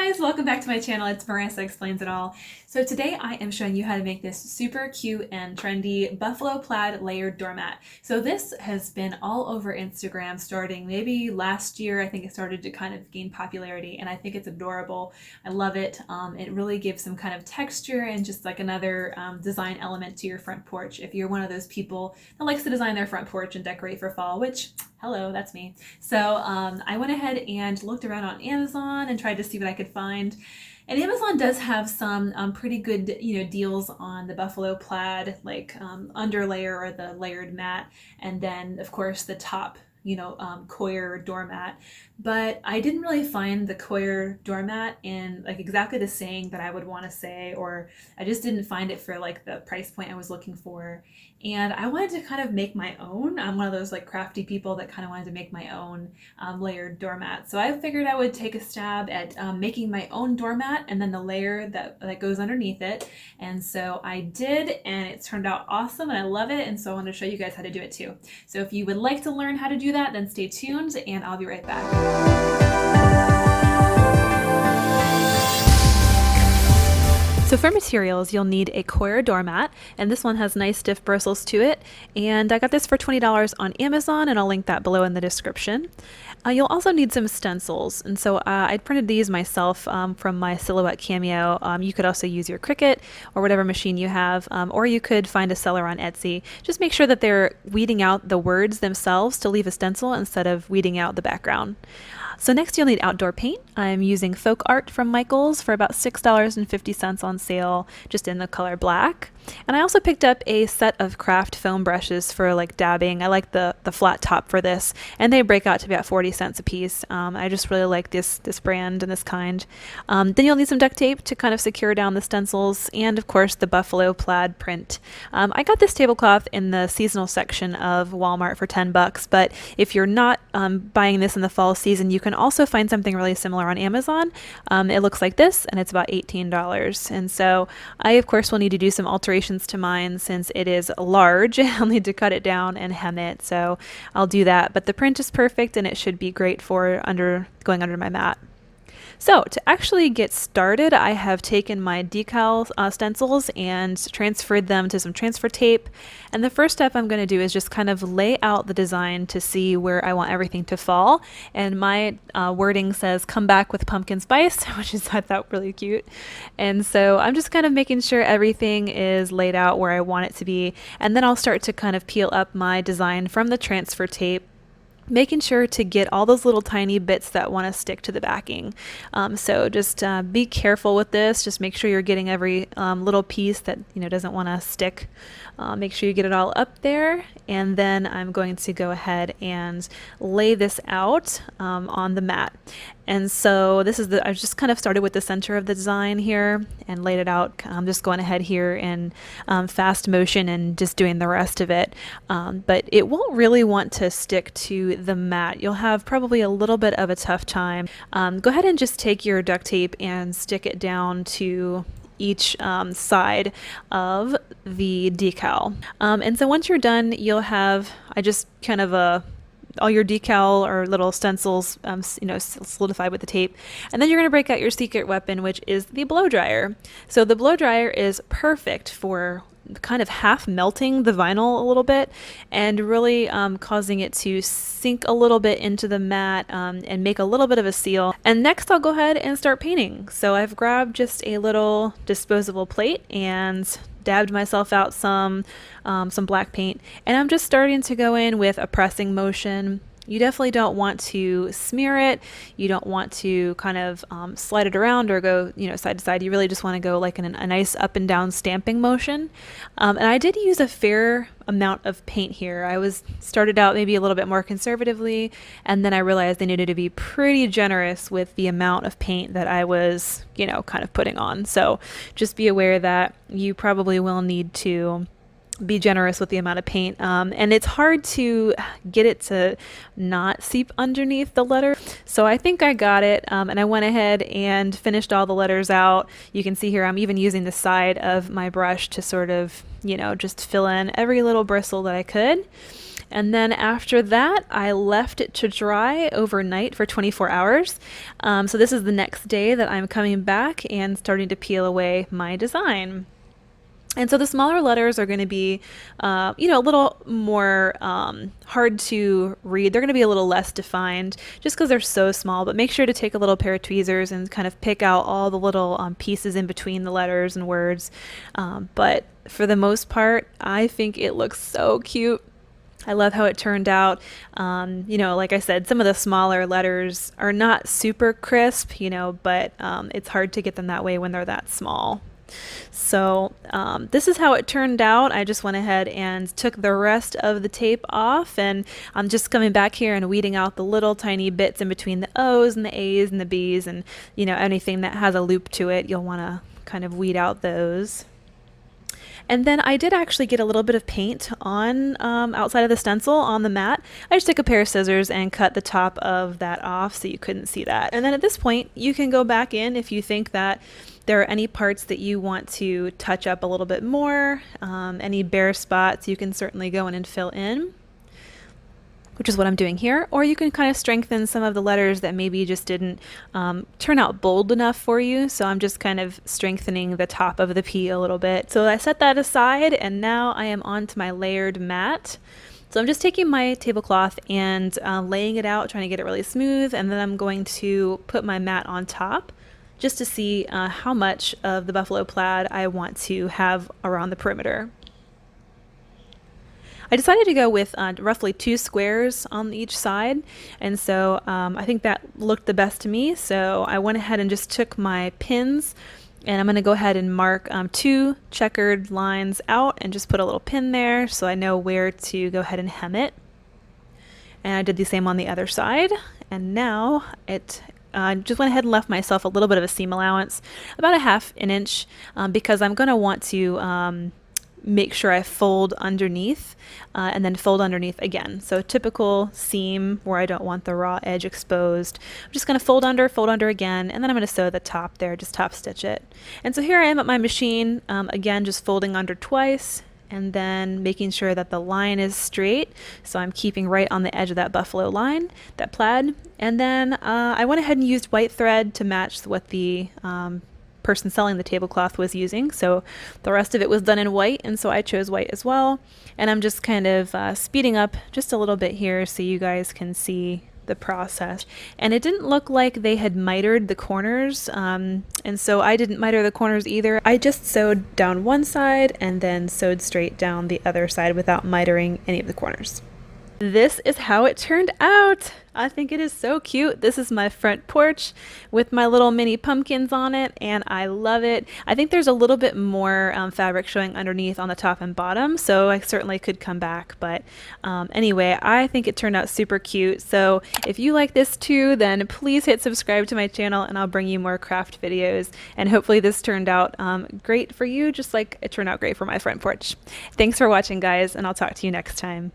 guys, welcome back to my channel. It's Marissa Explains It All. So today I am showing you how to make this super cute and trendy buffalo plaid layered doormat. So this has been all over Instagram starting maybe last year. I think it started to kind of gain popularity and I think it's adorable. I love it. It really gives some kind of texture and just like another design element to your front porch. If you're one of those people that likes to design their front porch and decorate for fall, which hello, that's me. So I went ahead and looked around on Amazon and tried to see what I could find. And Amazon does have some pretty good, deals on the buffalo plaid, like underlayer or the layered mat, and then of course the top, Coir doormat. But I didn't really find the Coir doormat in like exactly the saying that I would want to say, or I just didn't find it for like the price point I was looking for. And I wanted to kind of make my own. I'm one of those like crafty people that kind of wanted to make my own layered doormat. So I figured I would take a stab at making my own doormat and then the layer that goes underneath it. And so I did, and it turned out awesome and I love it. And so I want to show you guys how to do it too. So if you would like to learn how to do that, then stay tuned and I'll be right back. So for materials, you'll need a Coir doormat, and this one has nice stiff bristles to it, and I got this for $20 on Amazon, and I'll link that below in the description. You'll also need some stencils, and so I printed these myself from my Silhouette Cameo. You could also use your Cricut or whatever machine you have, or you could find a seller on Etsy. Just make sure that they're weeding out the words themselves to leave a stencil instead of weeding out the background. So next you'll need outdoor paint. I'm using Folk Art from Michaels for about $6.50 on sale, just in the color black. And I also picked up a set of craft foam brushes for like dabbing. I like the flat top for this, and they break out to about 40 cents a piece. I just really like this brand and this kind. Then you'll need some duct tape to kind of secure down the stencils, and of course the buffalo plaid print. I got this tablecloth in the seasonal section of Walmart for 10 bucks, but if you're not buying this in the fall season, you can also find something really similar on Amazon. It looks like this, and it's about $18. And so I of course will need to do some alterations to mine since it is large. I'll need to cut it down and hem it, so I'll do that. But the print is perfect and it should be great for going under my mat. So to actually get started, I have taken my decal stencils and transferred them to some transfer tape. And the first step I'm going to do is just kind of lay out the design to see where I want everything to fall. And my wording says, "Come back with pumpkin spice," which is, I thought, really cute. And so I'm just kind of making sure everything is laid out where I want it to be. And then I'll start to kind of peel up my design from the transfer tape, making sure to get all those little tiny bits that want to stick to the backing. So just be careful with this. Just make sure you're getting every little piece that doesn't want to stick. Make sure you get it all up there, and then I'm going to go ahead and lay this out on the mat. And so this is I just kind of started with the center of the design here and laid it out. I'm just going ahead here in fast motion and just doing the rest of it. But it won't really want to stick to the mat. You'll have probably a little bit of a tough time. Go ahead and just take your duct tape and stick it down to each side of the decal. And so once you're done, you'll have, I just kind of all your decal or little stencils solidified with the tape. And then you're going to break out your secret weapon, which is the blow dryer. So the blow dryer is perfect for kind of half melting the vinyl a little bit and really causing it to sink a little bit into the mat and make a little bit of a seal. And next I'll go ahead and start painting. So I've grabbed just a little disposable plate and dabbed myself out some black paint, and I'm just starting to go in with a pressing motion. You definitely don't want to smear it. You don't want to kind of slide it around or go side to side. You really just want to go like in a nice up and down stamping motion. And I did use a fair amount of paint here. I started out maybe a little bit more conservatively, and then I realized I needed to be pretty generous with the amount of paint that I was kind of putting on. So just be aware that you probably will need to be generous with the amount of paint, and it's hard to get it to not seep underneath the letter. So I think I got it, and I went ahead and finished all the letters out. You can see here I'm even using the side of my brush to sort of just fill in every little bristle that I could. And then after that, I left it to dry overnight for 24 hours. So this is the next day that I'm coming back and starting to peel away my design. And so the smaller letters are going to be, a little more hard to read. They're going to be a little less defined just because they're so small, but make sure to take a little pair of tweezers and kind of pick out all the little pieces in between the letters and words. But for the most part, I think it looks so cute. I love how it turned out. Like I said, some of the smaller letters are not super crisp, but it's hard to get them that way when they're that small. So this is how it turned out. I just went ahead and took the rest of the tape off, and I'm just coming back here and weeding out the little tiny bits in between the O's and the A's and the B's, and anything that has a loop to it, you'll want to kind of weed out those. And then I did actually get a little bit of paint on outside of the stencil on the mat. I just took a pair of scissors and cut the top of that off so you couldn't see that. And then at this point, you can go back in if you think that there are any parts that you want to touch up a little bit more, any bare spots you can certainly go in and fill in, which is what I'm doing here. Or you can kind of strengthen some of the letters that maybe just didn't turn out bold enough for you. So I'm just kind of strengthening the top of the P a little bit. So I set that aside, and now I am on to my layered mat. So I'm just taking my tablecloth and laying it out, trying to get it really smooth, and then I'm going to put my mat on top just to see how much of the buffalo plaid I want to have around the perimeter. I decided to go with roughly 2 squares on each side, and so I think that looked the best to me. So I went ahead and just took my pins, and I'm going to go ahead and mark 2 checkered lines out and just put a little pin there so I know where to go ahead and hem it. And I did the same on the other side, and now I just went ahead and left myself a little bit of a seam allowance, about a 1/2 inch, because I'm going to want to make sure I fold underneath and then fold underneath again. So typical seam where I don't want the raw edge exposed. I'm just going to fold under again, and then I'm going to sew the top there, just top stitch it. And so here I am at my machine, again just folding under twice, and then making sure that the line is straight. So I'm keeping right on the edge of that buffalo line, that plaid. And then I went ahead and used white thread to match what the person selling the tablecloth was using. So the rest of it was done in white, and so I chose white as well. And I'm just kind of speeding up just a little bit here so you guys can see the process. And it didn't look like they had mitered the corners, and so I didn't miter the corners either. I just sewed down one side and then sewed straight down the other side without mitering any of the corners. This is how it turned out. I think it is so cute. This is my front porch with my little mini pumpkins on it, and I love it. I think there's a little bit more fabric showing underneath on the top and bottom, so I certainly could come back. But anyway, I think it turned out super cute. So if you like this too, then please hit subscribe to my channel, and I'll bring you more craft videos. And hopefully this turned out great for you, just like it turned out great for my front porch. Thanks for watching, guys, and I'll talk to you next time.